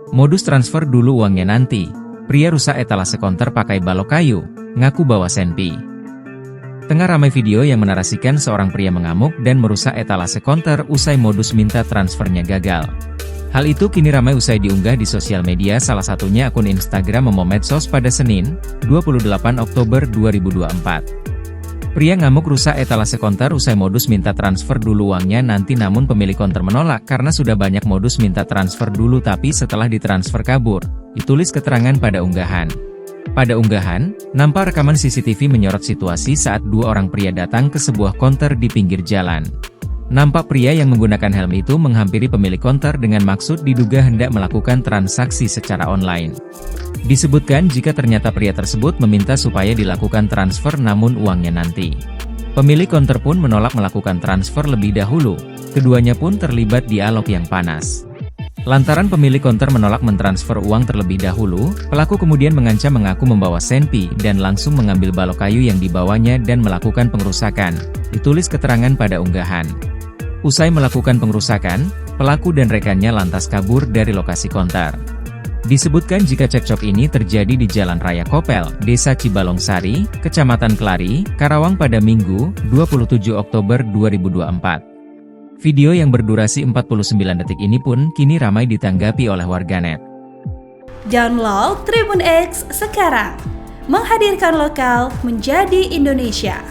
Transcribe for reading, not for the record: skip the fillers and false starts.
Modus transfer dulu uangnya nanti. Pria rusak etalase konter pakai balok kayu, ngaku bawa senpi. Tengah ramai video yang menarasikan seorang pria mengamuk dan merusak etalase konter usai modus minta transfernya gagal. Hal itu kini ramai usai diunggah di sosial media, salah satunya akun Instagram Momo Medsos pada Senin, 28 Oktober 2024. Pria ngamuk rusak etalase konter usai modus minta transfer dulu uangnya nanti, namun pemilik konter menolak karena sudah banyak modus minta transfer dulu tapi setelah ditransfer kabur, ditulis keterangan pada unggahan. Pada unggahan, nampak rekaman CCTV menyorot situasi saat dua orang pria datang ke sebuah konter di pinggir jalan. Nampak pria yang menggunakan helm itu menghampiri pemilik konter dengan maksud diduga hendak melakukan transaksi secara online. Disebutkan jika ternyata pria tersebut meminta supaya dilakukan transfer namun uangnya nanti. Pemilik konter pun menolak melakukan transfer lebih dahulu, keduanya pun terlibat dialog yang panas. Lantaran pemilik konter menolak mentransfer uang terlebih dahulu, pelaku kemudian mengancam mengaku membawa senpi dan langsung mengambil balok kayu yang dibawanya dan melakukan pengerusakan, ditulis keterangan pada unggahan. Usai melakukan pengerusakan, pelaku dan rekannya lantas kabur dari lokasi konter. Disebutkan jika cekcok ini terjadi di Jalan Raya Kopel, Desa Cibalongsari, Kecamatan Kelari, Karawang pada Minggu, 27 Oktober 2024. Video yang berdurasi 49 detik ini pun kini ramai ditanggapi oleh warganet. Download Tribun X sekarang, menghadirkan lokal menjadi Indonesia.